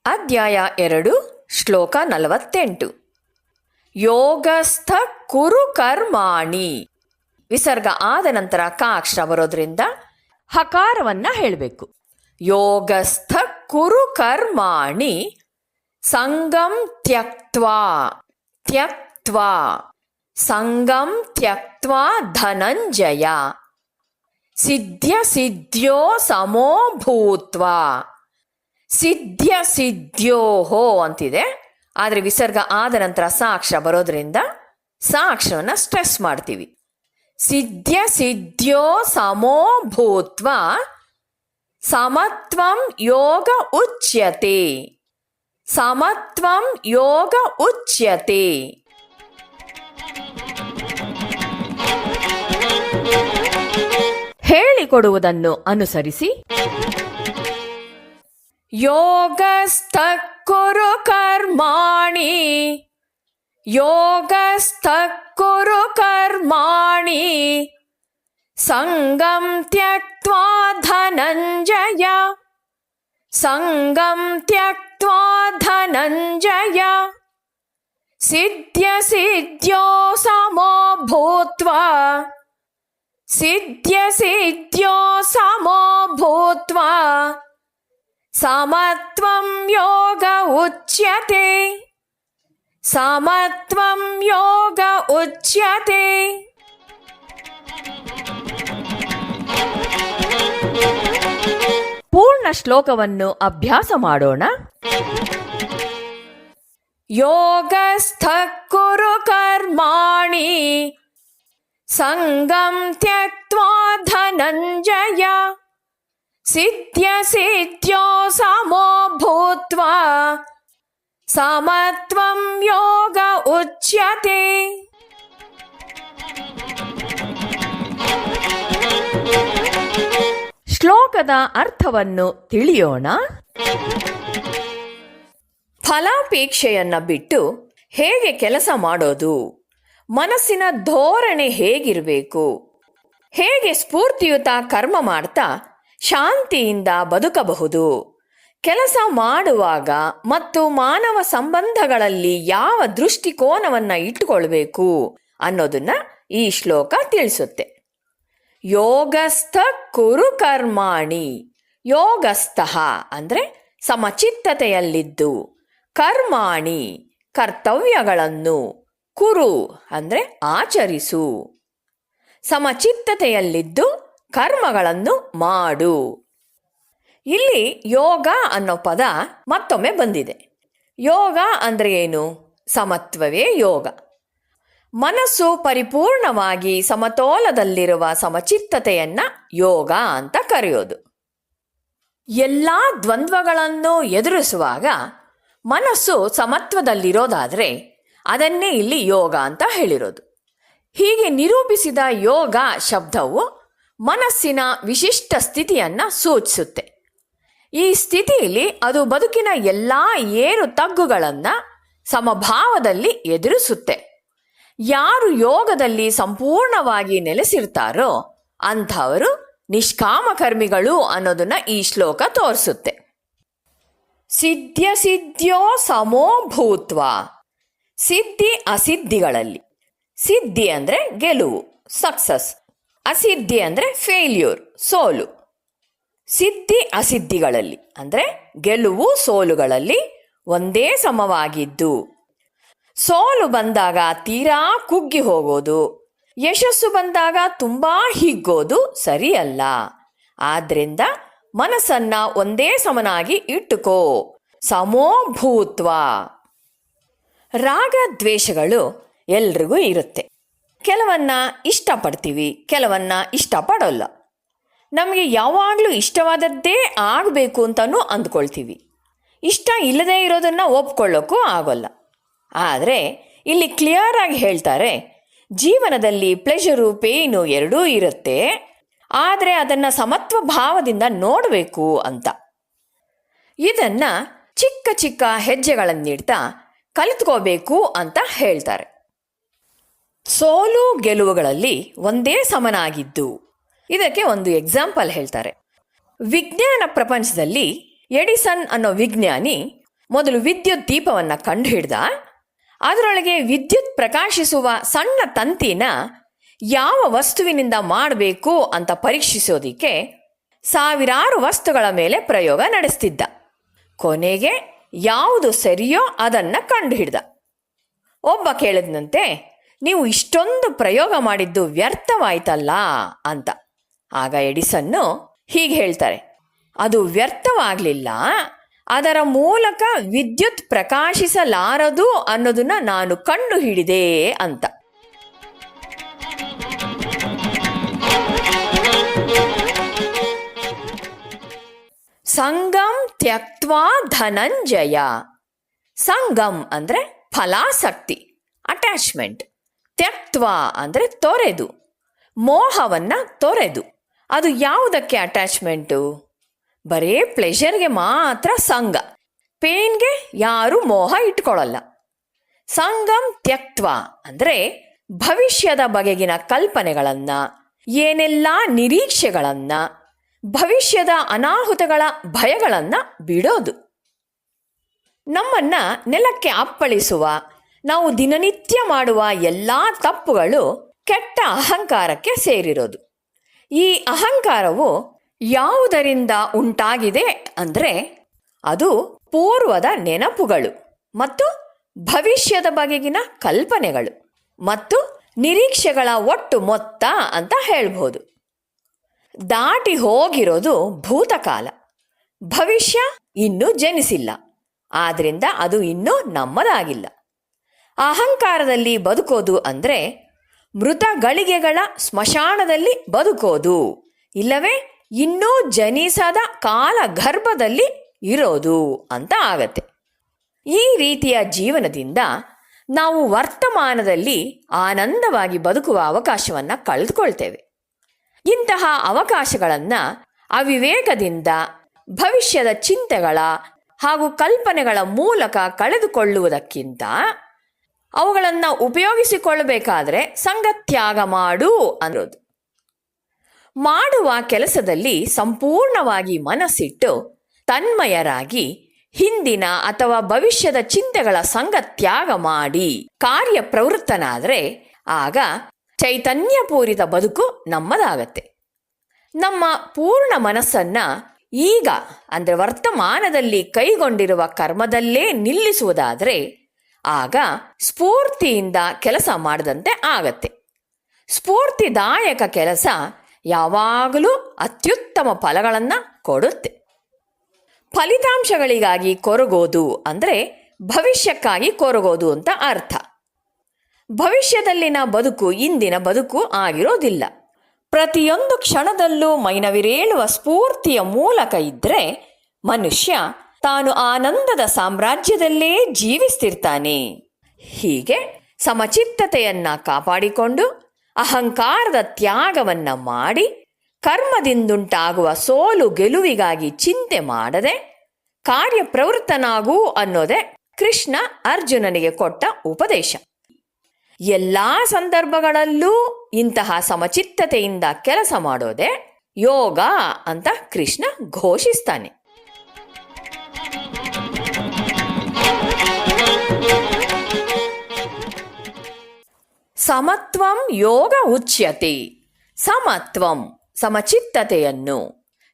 ಅಧ್ಯಾಯ 2 ಶ್ಲೋಕ 48. ಯೋಗಸ್ಥ ಕುರು ಕರ್ಮಾಣಿ. ವಿಸರ್ಗ ಆದ ನಂತರ ಕ ಅಕ್ಷರ ಬರೋದ್ರಿಂದ ಹಕಾರವನ್ನ ಹೇಳಬೇಕು. ಯೋಗಸ್ಥ ಕುರು ಕರ್ಮಾಣಿ ಸಂಗಂ ತ್ಯಕ್ತ್ವಾ. ತ್ಯಕ್ತ್ವಾ ಸಂಗಂ ತ್ಯಕ್ತ್ವಾ ಧನಂಜಯ ಸಿದ್ಧ್ಯ ಸಿದ್ಧ್ಯೋ ಸಮೋ ಭೂತ್ವಾ. ಸಿದ್ಧ್ಯ ಸಿದ್ಧ್ಯೋಹೋ ಅಂತಿದೆ, ಆದರೆ ವಿಸರ್ಗ ಆದ ನಂತರ ಸ ಅಕ್ಷರ ಬರೋದ್ರಿಂದ ಸ ಅಕ್ಷರವನ್ನು ಸ್ಟ್ರೆಸ್ ಮಾಡ್ತೀವಿ. ಸಿದ್ಧ್ಯ ಸಿದ್ಧ್ಯೋ ಸಮೋ ಭೂತ್ವ ಸಮತ್ವಂ ಯೋಗ ಉಚ್ಯತೆ. ಸಮತ್ವಂ ಯೋಗ ಉಚ್ಯತೆ. ಹೇಳಿಕೊಡುವುದನ್ನು ಅನುಸರಿಸಿ ಯೋಗಸ್ಥ ಕುರು ಕರ್ಮಾಣಿ. ಯೋಗಸ್ಥ ಕುರು ಕರ್ಮಾಣಿ ಸಂಗಂ ತ್ಯಕ್ತ್ವಾ ಧನಂಜಯ. ಸಂಗಂ ತ್ಯಕ್ತ್ವಾ ಧನಂಜಯ ಸಿದ್ಧ್ಯ ಸಿದ್ಧ್ಯೋ ಸಮೋ ಭೂತ್ವಾ. ಸಿದ್ಧ್ಯ ಸಿದ್ಧ್ಯೋ ಸಮೋ ಭೂತ್ವಾ ಸಮತ್ವಂ ಯೋಗ ಉಚ್ಯತೆ. ಸಮತ್ವಂ ಯೋಗ ಉಚ್ಯತೆ. ಪೂರ್ಣ ಶ್ಲೋಕವನ್ನು ಅಭ್ಯಾಸ ಮಾಡೋಣ. ಯೋಗಸ್ಥ ಕುರು ಕರ್ಮಾಣಿ ಸಂಗಂ ತ್ಯಕ್ತ್ವಾ ಧನಂಜಯ ಸಿದ್ಧ್ಯ ಸಿದ್ಧ್ಯೋ ಸಮೋ ಭೂತ್ವಾ ಸಮತ್ವಂ ಯೋಗ ಉಚ್ಯತೆ. ಶ್ಲೋಕದ ಅರ್ಥವನ್ನು ತಿಳಿಯೋಣ. ಫಲಾಪೇಕ್ಷೆಯನ್ನ ಬಿಟ್ಟು ಹೇಗೆ ಕೆಲಸ ಮಾಡೋದು, ಮನಸ್ಸಿನ ಧೋರಣೆ ಹೇಗಿರಬೇಕು, ಹೇಗೆ ಸ್ಫೂರ್ತಿಯುತ ಕರ್ಮ ಮಾಡ್ತಾ ಶಾಂತಿಯಿಂದ ಬದುಕಬಹುದು, ಕೆಲಸ ಮಾಡುವಾಗ ಮತ್ತು ಮಾನವ ಸಂಬಂಧಗಳಲ್ಲಿ ಯಾವ ದೃಷ್ಟಿಕೋನವನ್ನು ಇಟ್ಟುಕೊಳ್ಬೇಕು ಅನ್ನೋದನ್ನ ಈ ಶ್ಲೋಕ ತಿಳಿಸುತ್ತೆ. ಯೋಗಸ್ಥ ಕುರು ಕರ್ಮಾಣಿ. ಯೋಗಸ್ಥ ಅಂದರೆ ಸಮಚಿತ್ತತೆಯಲ್ಲಿದ್ದು, ಕರ್ಮಾಣಿ ಕರ್ತವ್ಯಗಳನ್ನು, ಕುರು ಅಂದರೆ ಆಚರಿಸು. ಸಮಚಿತ್ತತೆಯಲ್ಲಿದ್ದು ಕರ್ಮಗಳನ್ನು ಮಾಡು. ಇಲ್ಲಿ ಯೋಗ ಅನ್ನೋ ಪದ ಮತ್ತೊಮ್ಮೆ ಬಂದಿದೆ. ಯೋಗ ಅಂದರೆ ಏನು? ಸಮತ್ವವೇ ಯೋಗ. ಮನಸ್ಸು ಪರಿಪೂರ್ಣವಾಗಿ ಸಮತೋಲದಲ್ಲಿರುವ ಸಮಚಿತ್ತತೆಯನ್ನ ಯೋಗ ಅಂತ ಕರೆಯೋದು. ಎಲ್ಲ ದ್ವಂದ್ವಗಳನ್ನು ಎದುರಿಸುವಾಗ ಮನಸ್ಸು ಸಮತ್ವದಲ್ಲಿರೋದಾದರೆ ಅದನ್ನೇ ಇಲ್ಲಿ ಯೋಗ ಅಂತ ಹೇಳಿರೋದು. ಹೀಗೆ ನಿರೂಪಿಸಿದ ಯೋಗ ಶಬ್ದವು ಮನಸ್ಸಿನ ವಿಶಿಷ್ಟ ಸ್ಥಿತಿಯನ್ನು ಸೂಚಿಸುತ್ತೆ. ಈ ಸ್ಥಿತಿಯಲ್ಲಿ ಅದು ಬದುಕಿನ ಎಲ್ಲ ಏರು ತಗ್ಗುಗಳನ್ನು ಸಮಭಾವದಲ್ಲಿ ಎದುರಿಸುತ್ತೆ. ಯಾರು ಯೋಗದಲ್ಲಿ ಸಂಪೂರ್ಣವಾಗಿ ನೆಲೆಸಿರ್ತಾರೋ ಅಂಥವರು ನಿಷ್ಕಾಮಕರ್ಮಿಗಳು ಅನ್ನೋದನ್ನ ಈ ಶ್ಲೋಕ ತೋರಿಸುತ್ತೆ. ಸಿದ್ಧ್ಯ ಸಿದ್ಧ್ಯೋ ಸಮೋ ಭೂತ್ವ. ಸಿದ್ಧಿ ಅಸಿದ್ಧಿಗಳಲ್ಲಿ. ಸಿದ್ಧಿ ಅಂದರೆ ಗೆಲುವು, ಸಕ್ಸಸ್. ಅಸಿದ್ಧಿ ಅಂದರೆ ಫೇಲ್ಯೂರ್, ಸೋಲು. ಸಿದ್ಧಿ ಅಸಿದ್ಧಿಗಳಲ್ಲಿ ಅಂದರೆ ಗೆಲುವು ಸೋಲುಗಳಲ್ಲಿ ಒಂದೇ ಸಮವಾಗಿದ್ದು, ಸೋಲು ಬಂದಾಗ ತೀರಾ ಕುಗ್ಗಿ ಹೋಗೋದು, ಯಶಸ್ಸು ಬಂದಾಗ ತುಂಬಾ ಹಿಗ್ಗೋದು ಸರಿಯಲ್ಲ. ಆದ್ರಿಂದ ಮನಸ್ಸನ್ನ ಒಂದೇ ಸಮನಾಗಿ ಇಟ್ಟುಕೋ. ಸಮೋಭೂತ್ವ. ರಾಗ ದ್ವೇಷಗಳು ಎಲ್ರಿಗೂ ಇರುತ್ತೆ. ಕೆಲವನ್ನ ಇಷ್ಟಪಡ್ತೀವಿ, ಕೆಲವನ್ನ ಇಷ್ಟಪಡೋಲ್ಲ. ನಮಗೆ ಯಾವಾಗಲೂ ಇಷ್ಟವಾದದ್ದೇ ಆಗಬೇಕು ಅಂತಲೂ ಅಂದ್ಕೊಳ್ತೀವಿ. ಇಷ್ಟ ಇಲ್ಲದೇ ಇರೋದನ್ನು ಒಪ್ಕೊಳ್ಳೋಕ್ಕೂ ಆಗೋಲ್ಲ. ಆದರೆ ಇಲ್ಲಿ ಕ್ಲಿಯರ್ ಆಗಿ ಹೇಳ್ತಾರೆ, ಜೀವನದಲ್ಲಿ ಪ್ಲೆಷರು ಪೇಯ್ನು ಎರಡೂ ಇರುತ್ತೆ, ಆದರೆ ಅದನ್ನು ಸಮತ್ವ ಭಾವದಿಂದ ನೋಡಬೇಕು ಅಂತ. ಇದನ್ನು ಚಿಕ್ಕ ಚಿಕ್ಕ ಹೆಜ್ಜೆಗಳನ್ನಿಡ್ತಾ ಕಲಿತ್ಕೋಬೇಕು ಅಂತ ಹೇಳ್ತಾರೆ. ಸೋಲು ಗೆಲುವುಗಳಲ್ಲಿ ಒಂದೇ ಸಮನಾಗಿದ್ದು, ಇದಕ್ಕೆ ಒಂದು ಎಕ್ಸಾಂಪಲ್ ಹೇಳ್ತಾರೆ. ವಿಜ್ಞಾನ ಪ್ರಪಂಚದಲ್ಲಿ ಎಡಿಸನ್ ಅನ್ನೋ ವಿಜ್ಞಾನಿ ಮೊದಲು ವಿದ್ಯುತ್ ದೀಪವನ್ನು ಕಂಡುಹಿಡ್ದ. ಅದರೊಳಗೆ ವಿದ್ಯುತ್ ಪ್ರಕಾಶಿಸುವ ಸಣ್ಣ ತಂತಿನ ಯಾವ ವಸ್ತುವಿನಿಂದ ಮಾಡಬೇಕು ಅಂತ ಪರೀಕ್ಷಿಸೋದಿಕ್ಕೆ ಸಾವಿರಾರು ವಸ್ತುಗಳ ಮೇಲೆ ಪ್ರಯೋಗ ನಡೆಸ್ತಿದ್ದ. ಕೊನೆಗೆ ಯಾವುದು ಸರಿಯೋ ಅದನ್ನು ಕಂಡುಹಿಡ್ದ. ಒಬ್ಬ ಕೇಳಿದ್ನಂತೆ, ನೀವು ಇಷ್ಟೊಂದು ಪ್ರಯೋಗ ಮಾಡಿದ್ದು ವ್ಯರ್ಥವಾಯ್ತಲ್ಲ ಅಂತ. ಆಗ ಎಡಿಸನ್ನು ಹೀಗೆ ಹೇಳ್ತಾರೆ, ಅದು ವ್ಯರ್ಥವಾಗಲಿಲ್ಲ, ಅದರ ಮೂಲಕ ವಿದ್ಯುತ್ ಪ್ರಕಾಶಿಸಲಾರದು ಅನ್ನೋದನ್ನ ನಾನು ಕಂಡು ಹಿಡಿದೆ ಅಂತ. ಸಂಗಂ ತ್ಯಕ್ತ್ವಾ ಧನಂಜಯ. ಸಂಗಮ್ ಅಂದರೆ ಫಲಾಸಕ್ತಿ, ಅಟ್ಯಾಚ್ಮೆಂಟ್. ತ್ಯಕ್ತ್ವಾ ಅಂದರೆ ತೊರೆದು, ಮೋಹವನ್ನು ತೊರೆದು. ಅದು ಯಾವುದಕ್ಕೆ ಅಟ್ಯಾಚ್ಮೆಂಟು? ಬರೇ ಪ್ಲೆಷರ್ಗೆ ಮಾತ್ರ ಸಂಗ, ಪೇನ್ಗೆ ಯಾರೂ ಮೋಹ ಇಟ್ಕೊಳ್ಳಲ್ಲ. ಸಂಗಂ ತ್ಯಕ್ತ್ವಾ ಅಂದರೆ ಭವಿಷ್ಯದ ಬಗೆಗಿನ ಕಲ್ಪನೆಗಳನ್ನು, ಏನೆಲ್ಲ ನಿರೀಕ್ಷೆಗಳನ್ನು, ಭವಿಷ್ಯದ ಅನಾಹುತಗಳ ಭಯಗಳನ್ನು ಬಿಡೋದು. ನಮ್ಮನ್ನ ನೆಲಕ್ಕೆ ಅಪ್ಪಳಿಸುವ, ನಾವು ದಿನನಿತ್ಯ ಮಾಡುವ ಎಲ್ಲ ತಪ್ಪುಗಳು ಕೆಟ್ಟ ಅಹಂಕಾರಕ್ಕೆ ಸೇರಿರೋದು. ಈ ಅಹಂಕಾರವು ಯಾವುದರಿಂದ ಉಂಟಾಗಿದೆ ಅಂದರೆ ಅದು ಪೂರ್ವದ ನೆನಪುಗಳು ಮತ್ತು ಭವಿಷ್ಯದ ಬಗೆಗಿನ ಕಲ್ಪನೆಗಳು ಮತ್ತು ನಿರೀಕ್ಷೆಗಳ ಒಟ್ಟು ಮೊತ್ತ ಅಂತ ಹೇಳ್ಬೋದು. ದಾಟಿ ಹೋಗಿರೋದು ಭೂತಕಾಲ, ಭವಿಷ್ಯ ಇನ್ನೂ ಜನಿಸಿಲ್ಲ, ಆದ್ದರಿಂದ ಅದು ಇನ್ನೂ ನಮ್ಮದಾಗಿಲ್ಲ. ಅಹಂಕಾರದಲ್ಲಿ ಬದುಕೋದು ಅಂದರೆ ಮೃತ ಗಳಿಗೆಗಳ ಸ್ಮಶಾನದಲ್ಲಿ ಬದುಕೋದು, ಇಲ್ಲವೇ ಇನ್ನೂ ಜನಿಸದ ಕಾಲ ಗರ್ಭದಲ್ಲಿ ಇರೋದು ಅಂತ ಆಗತ್ತೆ. ಈ ರೀತಿಯ ಜೀವನದಿಂದ ನಾವು ವರ್ತಮಾನದಲ್ಲಿ ಆನಂದವಾಗಿ ಬದುಕುವ ಅವಕಾಶವನ್ನು ಕಳೆದುಕೊಳ್ತೇವೆ. ಇಂತಹ ಅವಕಾಶಗಳನ್ನು ಅವಿವೇಕದಿಂದ ಭವಿಷ್ಯದ ಚಿಂತೆಗಳ ಹಾಗೂ ಕಲ್ಪನೆಗಳ ಮೂಲಕ ಕಳೆದುಕೊಳ್ಳುವುದಕ್ಕಿಂತ ಅವುಗಳನ್ನು ಉಪಯೋಗಿಸಿಕೊಳ್ಳಬೇಕಾದ್ರೆ ಸಂಗತ್ಯಾಗ ಮಾಡು ಅನ್ನೋದು. ಮಾಡುವ ಕೆಲಸದಲ್ಲಿ ಸಂಪೂರ್ಣವಾಗಿ ಮನಸ್ಸಿಟ್ಟು ತನ್ಮಯರಾಗಿ ಹಿಂದಿನ ಅಥವಾ ಭವಿಷ್ಯದ ಚಿಂತೆಗಳ ಸಂಗತ್ಯಾಗ ಮಾಡಿ ಕಾರ್ಯಪ್ರವೃತ್ತನಾದರೆ ಆಗ ಚೈತನ್ಯಪೂರಿತ ಬದುಕು ನಮ್ಮದಾಗತ್ತೆ. ನಮ್ಮ ಪೂರ್ಣ ಮನಸ್ಸನ್ನು ಈಗ ಅಂದರೆ ವರ್ತಮಾನದಲ್ಲಿ ಕೈಗೊಂಡಿರುವ ಕರ್ಮದಲ್ಲೇ ನಿಲ್ಲಿಸುವುದಾದರೆ ಆಗ ಸ್ಫೂರ್ತಿಯಿಂದ ಕೆಲಸ ಮಾಡದಂತೆ ಆಗತ್ತೆ. ಸ್ಫೂರ್ತಿದಾಯಕ ಕೆಲಸ ಯಾವಾಗಲೂ ಅತ್ಯುತ್ತಮ ಫಲಗಳನ್ನು ಕೊಡುತ್ತೆ. ಫಲಿತಾಂಶಗಳಿಗಾಗಿ ಕೊರಗೋದು ಅಂದರೆ ಭವಿಷ್ಯಕ್ಕಾಗಿ ಕೊರಗೋದು ಅಂತ ಅರ್ಥ. ಭವಿಷ್ಯದಲ್ಲಿನ ಬದುಕು ಇಂದಿನ ಬದುಕು ಆಗಿರೋದಿಲ್ಲ. ಪ್ರತಿಯೊಂದು ಕ್ಷಣದಲ್ಲೂ ಮೈನವಿರೇಳುವ ಸ್ಫೂರ್ತಿಯ ಮೂಲಕ ಇದ್ದರೆ ಮನುಷ್ಯ ತಾನು ಆನಂದದ ಸಾಮ್ರಾಜ್ಯದಲ್ಲೇ ಜೀವಿಸ್ತಿರ್ತಾನೆ. ಹೀಗೆ ಸಮಚಿತ್ತತೆಯನ್ನು ಕಾಪಾಡಿಕೊಂಡು ಅಹಂಕಾರದ ತ್ಯಾಗವನ್ನು ಮಾಡಿ ಕರ್ಮದಿಂದುಂಟಾಗುವ ಸೋಲು ಗೆಲುವಿಗಾಗಿ ಚಿಂತೆ ಮಾಡದೆ ಕಾರ್ಯಪ್ರವೃತ್ತನಾಗು ಅನ್ನೋದೇ ಕೃಷ್ಣ ಅರ್ಜುನನಿಗೆ ಕೊಟ್ಟ ಉಪದೇಶ. ಎಲ್ಲ ಸಂದರ್ಭಗಳಲ್ಲೂ ಇಂತಹ ಸಮಚಿತ್ತತೆಯಿಂದ ಕೆಲಸ ಮಾಡೋದೇ ಯೋಗ ಅಂತ ಕೃಷ್ಣ ಘೋಷಿಸ್ತಾನೆ. ಸಮತ್ವಂ ಯೋಗ ಉಚ್ಯತೆ. ಸಮತ್ವಂ ಸಮಚಿತ್ತತೆಯನ್ನು,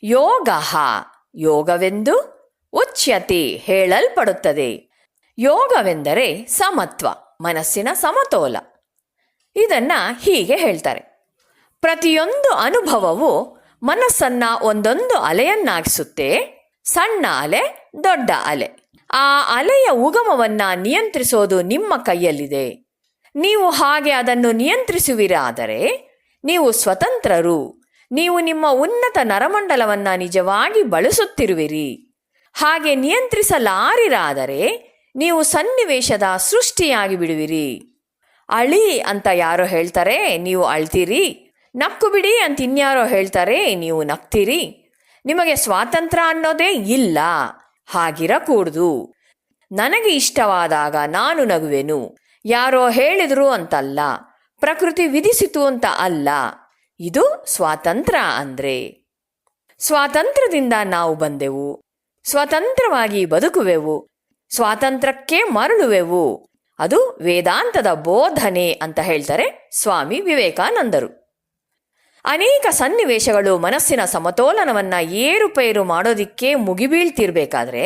ಯೋಗ ಯೋಗವೆಂದು, ಉಚ್ಯತೆ ಹೇಳಲ್ಪಡುತ್ತದೆ. ಯೋಗವೆಂದರೆ ಸಮತ್ವ, ಮನಸ್ಸಿನ ಸಮತೋಲ. ಇದನ್ನು ಹೀಗೆ ಹೇಳ್ತಾರೆ, ಪ್ರತಿಯೊಂದು ಅನುಭವವು ಮನಸ್ಸನ್ನು ಒಂದೊಂದು ಅಲೆಯನ್ನಾಗಿಸುತ್ತೆ. ಸಣ್ಣ ಅಲೆ, ದೊಡ್ಡ ಅಲೆ. ಆ ಅಲೆಯ ಉಗಮವನ್ನು ನಿಯಂತ್ರಿಸೋದು ನಿಮ್ಮ ಕೈಯಲ್ಲಿದೆ. ನೀವು ಹಾಗೆ ಅದನ್ನು ನಿಯಂತ್ರಿಸುವಿರಾದರೆ ನೀವು ಸ್ವತಂತ್ರರು. ನೀವು ನಿಮ್ಮ ಉನ್ನತ ನರಮಂಡಲವನ್ನು ನಿಜವಾಗಿ ಬಳಸುತ್ತಿರುವಿರಿ. ಹಾಗೆ ನಿಯಂತ್ರಿಸಲಾರಿರಾದರೆ ನೀವು ಸನ್ನಿವೇಶದ ಸೃಷ್ಟಿಯಾಗಿ ಬಿಡುವಿರಿ. ಅಳಿ ಅಂತ ಯಾರೋ ಹೇಳ್ತಾರೆ, ನೀವು ಅಳ್ತೀರಿ. ನಕ್ಕು ಬಿಡಿ ಅಂತ ಇನ್ಯಾರೋ ಹೇಳ್ತಾರೆ, ನೀವು ನಗ್ತೀರಿ. ನಿಮಗೆ ಸ್ವಾತಂತ್ರ್ಯ ಅನ್ನೋದೇ ಇಲ್ಲ. ಹಾಗಿರಕೂಡ್ದು. ನನಗೆ ಇಷ್ಟವಾದಾಗ ನಾನು ನಗುವೆನು. ಯಾರೋ ಹೇಳಿದ್ರು ಅಂತಲ್ಲ, ಪ್ರಕೃತಿ ವಿಧಿಸಿತು ಅಂತ ಅಲ್ಲ. ಇದು ಸ್ವಾತಂತ್ರ್ಯ ಅಂದ್ರೆ. ಸ್ವಾತಂತ್ರ್ಯದಿಂದ ನಾವು ಬಂದೆವು, ಸ್ವತಂತ್ರವಾಗಿ ಬದುಕುವೆವು, ಸ್ವಾತಂತ್ರ್ಯಕ್ಕೆ ಮರಳುವೆವು. ಅದು ವೇದಾಂತದ ಬೋಧನೆ ಅಂತ ಹೇಳ್ತಾರೆ ಸ್ವಾಮಿ ವಿವೇಕಾನಂದರು. ಅನೇಕ ಸನ್ನಿವೇಶಗಳು ಮನಸ್ಸಿನ ಸಮತೋಲನವನ್ನ ಏರುಪೇರು ಮಾಡೋದಿಕ್ಕೆ ಮುಗಿಬೀಳ್ತಿರ್ಬೇಕಾದ್ರೆ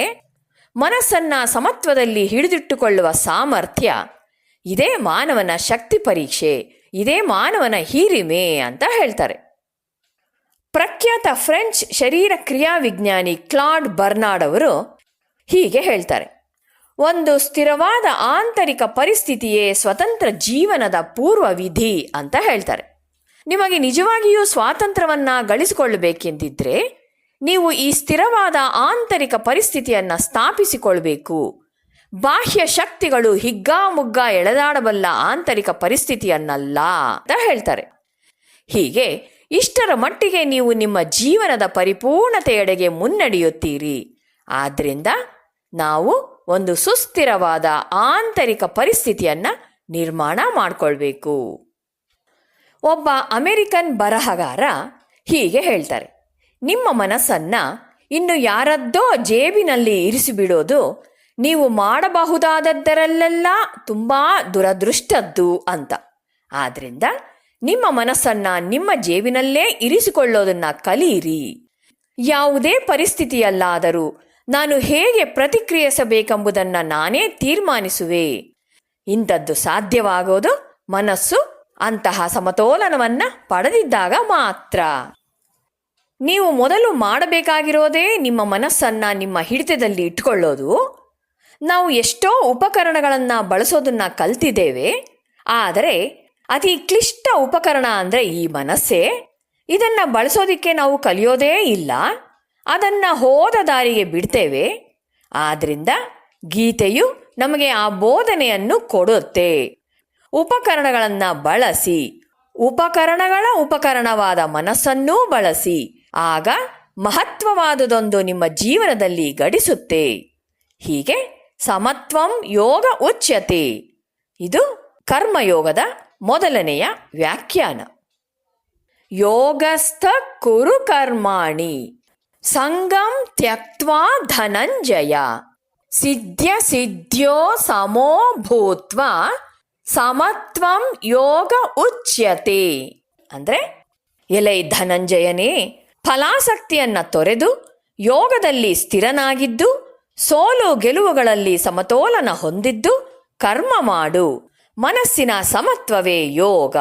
ಮನಸ್ಸನ್ನ ಸಮತ್ವದಲ್ಲಿ ಹಿಡಿದಿಟ್ಟುಕೊಳ್ಳುವ ಸಾಮರ್ಥ್ಯ, ಇದೇ ಮಾನವನ ಶಕ್ತಿ ಪರೀಕ್ಷೆ, ಇದೇ ಮಾನವನ ಹಿರಿಮೆ ಅಂತ ಹೇಳ್ತಾರೆ. ಪ್ರಖ್ಯಾತ ಫ್ರೆಂಚ್ ಶರೀರ ಕ್ರಿಯಾ ವಿಜ್ಞಾನಿ ಕ್ಲಾಡ್ ಬರ್ನಾರ್ಡ್ ಅವರು ಹೀಗೆ ಹೇಳ್ತಾರೆ: ಒಂದು ಸ್ಥಿರವಾದ ಆಂತರಿಕ ಪರಿಸ್ಥಿತಿಯೇ ಸ್ವತಂತ್ರ ಜೀವನದ ಪೂರ್ವ ವಿಧಿ ಅಂತ ಹೇಳ್ತಾರೆ. ನಿಮಗೆ ನಿಜವಾಗಿಯೂ ಸ್ವಾತಂತ್ರ್ಯವನ್ನ ಗಳಿಸಿಕೊಳ್ಳಬೇಕೆಂದಿದ್ರೆ ನೀವು ಈ ಸ್ಥಿರವಾದ ಆಂತರಿಕ ಪರಿಸ್ಥಿತಿಯನ್ನು ಸ್ಥಾಪಿಸಿಕೊಳ್ಬೇಕು. ಬಾಹ್ಯ ಶಕ್ತಿಗಳು ಹಿಗ್ಗಾಮುಗ್ಗಾ ಎಳೆದಾಡಬಲ್ಲ ಆಂತರಿಕ ಪರಿಸ್ಥಿತಿಯನ್ನಲ್ಲ ಅಂತ ಹೇಳ್ತಾರೆ. ಹೀಗೆ ಇಷ್ಟರ ಮಟ್ಟಿಗೆ ನೀವು ನಿಮ್ಮ ಜೀವನದ ಪರಿಪೂರ್ಣತೆಯೆಡೆಗೆ ಮುನ್ನಡೆಯುತ್ತೀರಿ. ಆದ್ದರಿಂದ ನಾವು ಒಂದು ಸುಸ್ಥಿರವಾದ ಆಂತರಿಕ ಪರಿಸ್ಥಿತಿಯನ್ನು ನಿರ್ಮಾಣ ಮಾಡಿಕೊಳ್ಬೇಕು. ಒಬ್ಬ ಅಮೆರಿಕನ್ ಬರಹಗಾರ ಹೀಗೆ ಹೇಳ್ತಾರೆ: ನಿಮ್ಮ ಮನಸ್ಸನ್ನು ಇನ್ನು ಯಾರದ್ದೋ ಜೇಬಿನಲ್ಲಿ ಇರಿಸಿಬಿಡೋದು ನೀವು ಮಾಡಬಹುದಾದದ್ದರಲ್ಲೆಲ್ಲ ತುಂಬ ದುರದೃಷ್ಟದ್ದು ಅಂತ. ಆದ್ದರಿಂದ ನಿಮ್ಮ ಮನಸ್ಸನ್ನು ನಿಮ್ಮ ಜೇಬಿನಲ್ಲೇ ಇರಿಸಿಕೊಳ್ಳೋದನ್ನು ಕಲಿಯಿರಿ. ಯಾವುದೇ ಪರಿಸ್ಥಿತಿಯಲ್ಲಾದರೂ ನಾನು ಹೇಗೆ ಪ್ರತಿಕ್ರಿಯಿಸಬೇಕೆಂಬುದನ್ನು ನಾನೇ ತೀರ್ಮಾನಿಸುವೆ. ಇಂಥದ್ದು ಸಾಧ್ಯವಾಗೋದು ಮನಸ್ಸು ಅಂತಹ ಸಮತೋಲನವನ್ನು ಪಡೆದಿದ್ದಾಗ ಮಾತ್ರ. ನೀವು ಮೊದಲು ಮಾಡಬೇಕಾಗಿರೋದೇ ನಿಮ್ಮ ಮನಸ್ಸನ್ನು ನಿಮ್ಮ ಹಿಡಿತದಲ್ಲಿ ಇಟ್ಕೊಳ್ಳೋದು. ನಾವು ಎಷ್ಟೋ ಉಪಕರಣಗಳನ್ನು ಬಳಸೋದನ್ನು ಕಲ್ತಿದ್ದೇವೆ, ಆದರೆ ಅತಿ ಕ್ಲಿಷ್ಟ ಉಪಕರಣ ಅಂದರೆ ಈ ಮನಸ್ಸೇ. ಇದನ್ನು ಬಳಸೋದಕ್ಕೆ ನಾವು ಕಲಿಯೋದೇ ಇಲ್ಲ, ಅದನ್ನು ಹೋದ ದಾರಿಗೆ ಬಿಡ್ತೇವೆ. ಆದ್ದರಿಂದ ಗೀತೆಯು ನಮಗೆ ಆ ಬೋಧನೆಯನ್ನು ಕೊಡುತ್ತೆ. ಉಪಕರಣಗಳನ್ನು ಬಳಸಿ, ಉಪಕರಣವಾದ ಮನಸ್ಸನ್ನೂ ಬಳಸಿ. ಆಗ ಮಹತ್ವವಾದುದೊಂದು ನಿಮ್ಮ ಜೀವನದಲ್ಲಿ ಗಡಿಸುತ್ತೆ. ಹೀಗೆ ಸಮತ್ವಂ ಯೋಗ ಉಚ್ಯತೆ. ಇದು ಕರ್ಮಯೋಗದ ಮೊದಲನೆಯ ವ್ಯಾಖ್ಯಾನ. ಯೋಗಸ್ಥ ಕುರು ಕರ್ಮಾಣಿ ಸಂಗಂ ತ್ಯಕ್ತ್ವಾ ಧನಂಜಯ ಸಿದ್ಧ್ಯ ಸಿದ್ಧ್ಯೋ ಸಮೋ ಭೂತ್ವಾ ಸಮತ್ವಂ ಯೋಗ ಉಚ್ಯತೆ. ಅಂದರೆ, ಎಲೈ ಧನಂಜಯನೇ, ಫಲಾಸಕ್ತಿಯನ್ನು ತೊರೆದು ಯೋಗದಲ್ಲಿ ಸ್ಥಿರನಾಗಿದ್ದು ಸೋಲು ಗೆಲುವುಗಳಲ್ಲಿ ಸಮತೋಲನ ಹೊಂದಿದ್ದು ಕರ್ಮ ಮಾಡು. ಮನಸ್ಸಿನ ಸಮತ್ವವೇ ಯೋಗ.